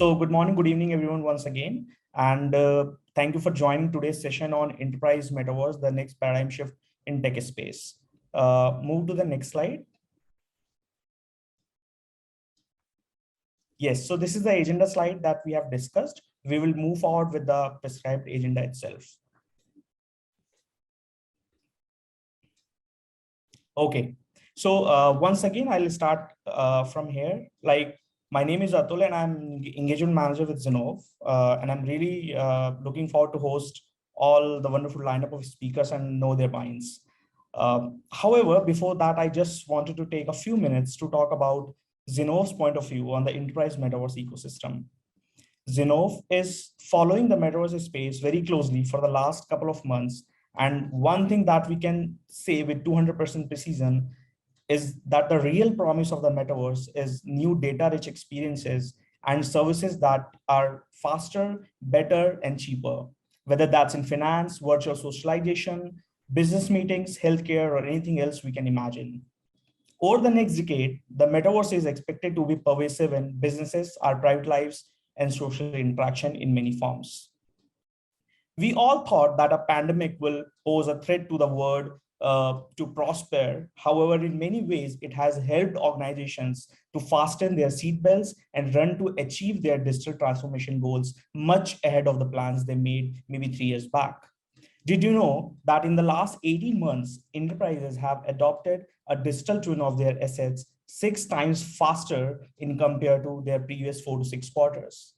So good morning, good evening, everyone, once again. And thank you for joining today's session on Enterprise Metaverse, the next paradigm shift in tech space. Move to the next slide. Yes, so this is the agenda slide that we have discussed. We will move forward with the prescribed agenda itself. Okay, so once again, I'll start from here. Like, my name is Atul and I'm engagement manager with Zinnov. And I'm really looking forward to host all the wonderful lineup of speakers and know their minds. However, before that, I just wanted to take a few minutes to talk about Zinnov's point of view on the enterprise metaverse ecosystem. Zinnov is following the metaverse space very closely for the last couple of months. And one thing that we can say with 200% precision is that the real promise of the metaverse is new data-rich experiences and services that are faster, better, and cheaper, whether that's in finance, virtual socialization, business meetings, healthcare, or anything else we can imagine. Over the next decade, the metaverse is expected to be pervasive in businesses, our private lives, and social interaction in many forms. We all thought that a pandemic will pose a threat to the world to prosper. However, in many ways, it has helped organizations to fasten their seatbelts and run to achieve their digital transformation goals much ahead of the plans they made maybe 3 years back. Did you know that in the last 18 months, enterprises have adopted a digital twin of their assets 6 times faster in compared to their previous 4 to 6 quarters?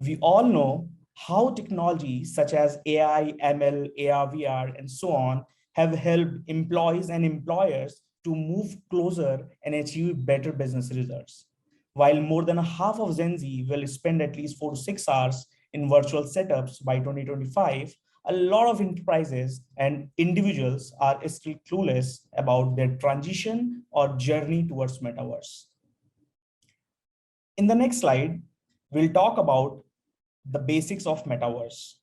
We all know how technologies such as AI, ML, AR, VR, and so on have helped employees and employers to move closer and achieve better business results. While more than half of Gen Z will spend at least 4 to 6 hours in virtual setups by 2025, a lot of enterprises and individuals are still clueless about their transition or journey towards metaverse. In the next slide, we'll talk about the basics of metaverse.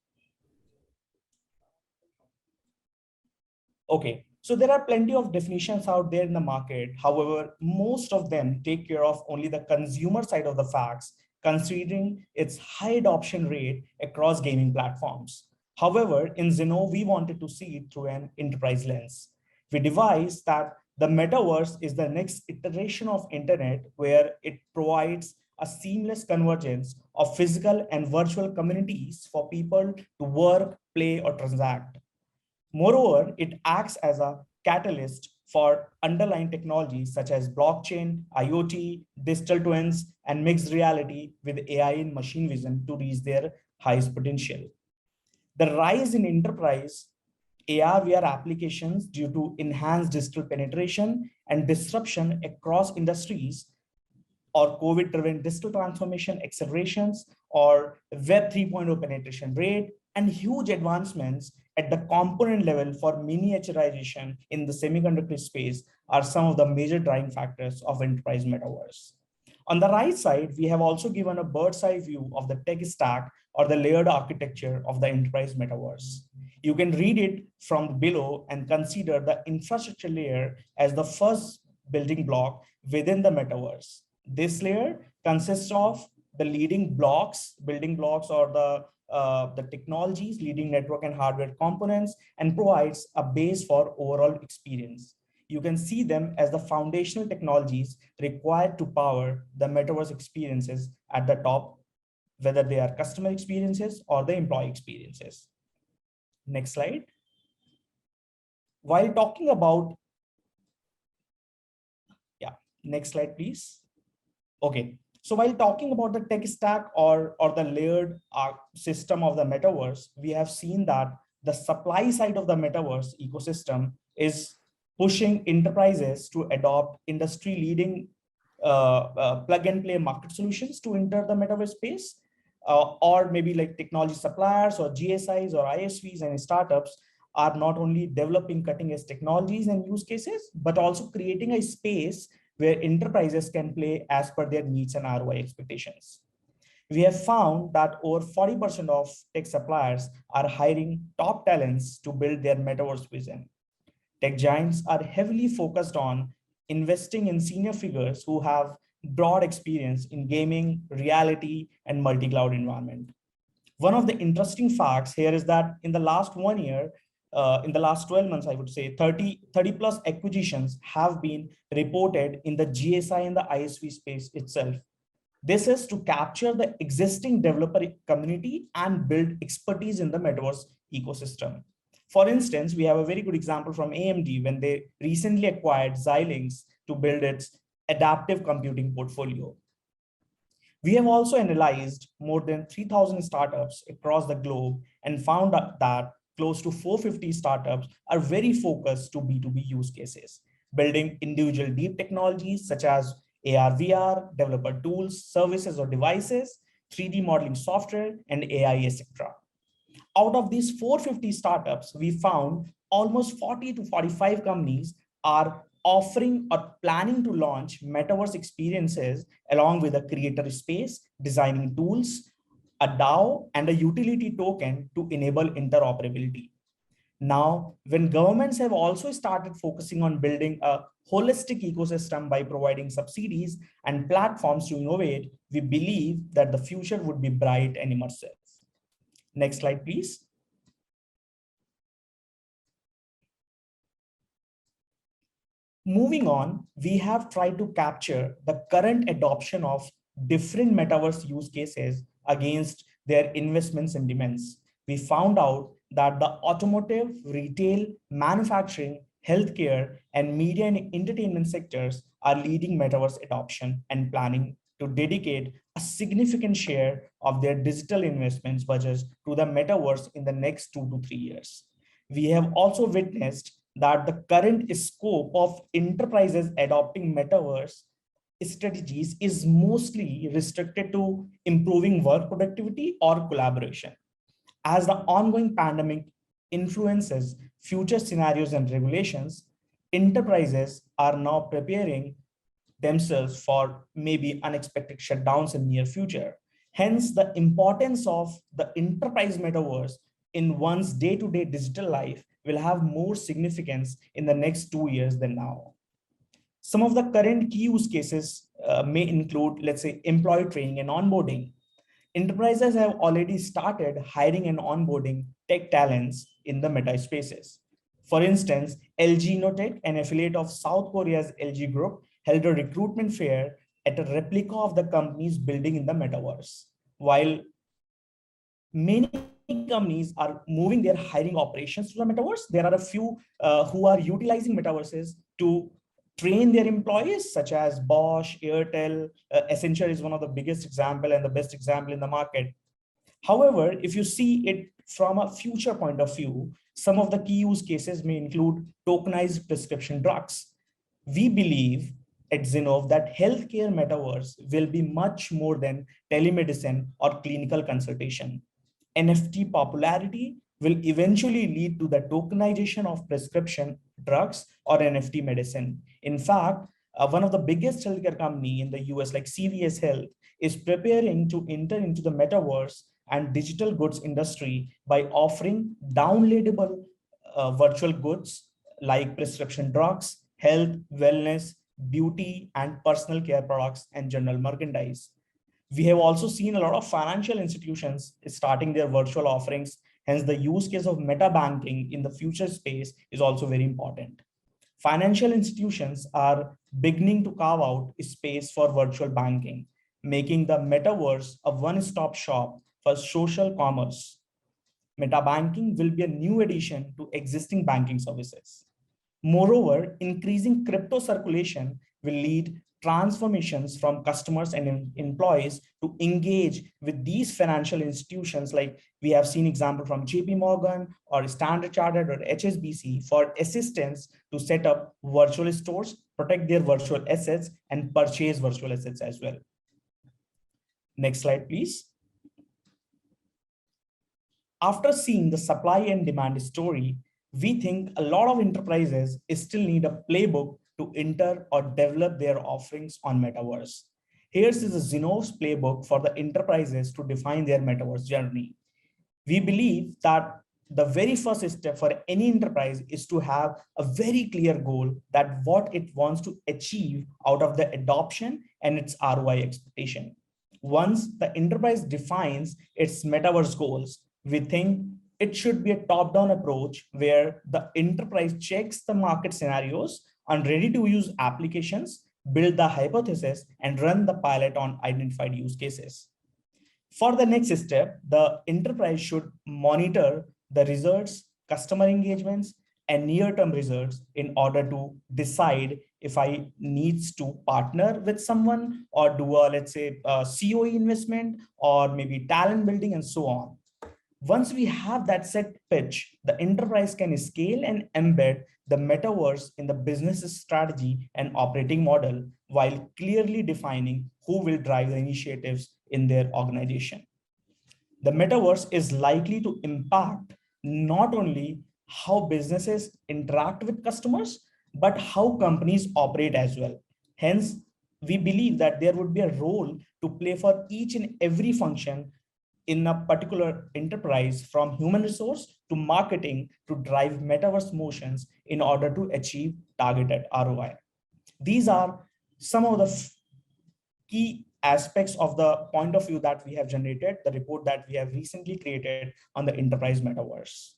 Okay, so there are plenty of definitions out there in the market. However, most of them take care of only the consumer side of the facts, considering its high adoption rate across gaming platforms. However, in Zinnov, we wanted to see it through an enterprise lens. We devised that the metaverse is the next iteration of internet where it provides a seamless convergence of physical and virtual communities for people to work, play, or transact. Moreover, it acts as a catalyst for underlying technologies such as blockchain, IoT, digital twins, and mixed reality with AI and machine vision to reach their highest potential. The rise in enterprise AR/VR applications due to enhanced digital penetration and disruption across industries, or COVID-driven digital transformation accelerations, or Web 3.0 penetration rate, and huge advancements at the component level for miniaturization in the semiconductor space are some of the major driving factors of enterprise metaverse. On the right side, we have also given a bird's eye view of the tech stack or the layered architecture of the enterprise metaverse. You can read it from below and consider the infrastructure layer as the first building block within the metaverse. This layer consists of the leading blocks, building blocks, or the technologies, leading network and hardware components, and provides a base for overall experience. You can see them as the foundational technologies required to power the metaverse experiences at the top, whether they are customer experiences or the employee experiences. Next slide. While talking about, next slide, please. Okay, so while talking about the tech stack or the layered system of the metaverse, we have seen that the supply side of the metaverse ecosystem is pushing enterprises to adopt industry-leading plug and play market solutions to enter the metaverse space, or maybe like technology suppliers or GSIs or ISVs and startups are not only developing cutting-edge technologies and use cases, but also creating a space where enterprises can play as per their needs and ROI expectations. We have found that over 40% of tech suppliers are hiring top talents to build their metaverse vision. Tech giants are heavily focused on investing in senior figures who have broad experience in gaming, reality, and multi-cloud environment. One of the interesting facts here is that in the last 1 year, in the last 12 months, I would say 30 plus acquisitions have been reported in the GSI and the ISV space itself. This is to capture the existing developer community and build expertise in the metaverse ecosystem. For instance, we have a very good example from AMD when they recently acquired Xilinx to build its adaptive computing portfolio. We have also analyzed more than 3,000 startups across the globe and found out that close to 450 startups are very focused to B2B use cases, building individual deep technologies such as AR, VR, developer tools, services or devices, 3D modeling software, and AI, etc. Out of these 450 startups, we found almost 40 to 45 companies are offering or planning to launch metaverse experiences along with a creator space, designing tools, a DAO, and a utility token to enable interoperability. Now, when governments have also started focusing on building a holistic ecosystem by providing subsidies and platforms to innovate, we believe that the future would be bright and immersive. Next slide, please. Moving on, we have tried to capture the current adoption of different metaverse use cases against their investment sentiments. We found out that the automotive, retail, manufacturing, healthcare, and media and entertainment sectors are leading metaverse adoption and planning to dedicate a significant share of their digital investments budgets to the metaverse in the next 2 to 3 years. We have also witnessed that the current scope of enterprises adopting metaverse strategies is mostly restricted to improving work productivity or collaboration. As the ongoing pandemic influences future scenarios and regulations, enterprises are now preparing themselves for maybe unexpected shutdowns in near future. Hence, the importance of the enterprise metaverse in one's day-to-day digital life will have more significance in the next 2 years than now. Some of the current key use cases may include, let's say, employee training and onboarding. Enterprises have already started hiring and onboarding tech talents in the meta spaces. For instance, LG Innotek, an affiliate of South Korea's LG Group, held a recruitment fair at a replica of the company's building in the metaverse. While many companies are moving their hiring operations to the metaverse, there are a few who are utilizing metaverses to train their employees, such as Bosch, Airtel, Accenture is one of the biggest example and the best example in the market. However, if you see it from a future point of view, some of the key use cases may include tokenized prescription drugs. We believe at Zinnov that healthcare metaverse will be much more than telemedicine or clinical consultation. NFT popularity will eventually lead to the tokenization of prescription drugs or NFT medicine. In fact, one of the biggest healthcare company in the US, like CVS Health, is preparing to enter into the metaverse and digital goods industry by offering downloadable virtual goods like prescription drugs, health, wellness, beauty, and personal care products and general merchandise. We have also seen a lot of financial institutions starting their virtual offerings. Hence, the use case of meta banking in the future space is also very important. Financial institutions are beginning to carve out space for virtual banking, making the metaverse a one-stop shop for social commerce. Meta banking will be a new addition to existing banking services. Moreover, increasing crypto circulation will lead transformations from customers and employees to engage with these financial institutions, like we have seen example from JP Morgan or Standard Chartered or HSBC, for assistance to set up virtual stores, protect their virtual assets, and purchase virtual assets as well. Next slide, please. After seeing the supply and demand story, we think a lot of enterprises still need a playbook to enter or develop their offerings on metaverse. Here's the Zinnov's playbook for the enterprises to define their metaverse journey. We believe that the very first step for any enterprise is to have a very clear goal that what it wants to achieve out of the adoption and its ROI expectation. Once the enterprise defines its metaverse goals, we think it should be a top-down approach where the enterprise checks the market scenarios on ready-to-use applications, build the hypothesis, and run the pilot on identified use cases. For the next step, the enterprise should monitor the results, customer engagements, and near-term results in order to decide if I needs to partner with someone or do a, let's say, a COE investment or maybe talent building and so on. Once we have that set pitch, the enterprise can scale and embed the metaverse in the business strategy and operating model while clearly defining who will drive the initiatives in their organization. The metaverse is likely to impact not only how businesses interact with customers, but how companies operate as well. Hence, we believe that there would be a role to play for each and every function in a particular enterprise, from human resource to marketing, to drive metaverse motions in order to achieve targeted ROI. These are some of the key aspects of the point of view that we have generated, the report that we have recently created on the enterprise metaverse.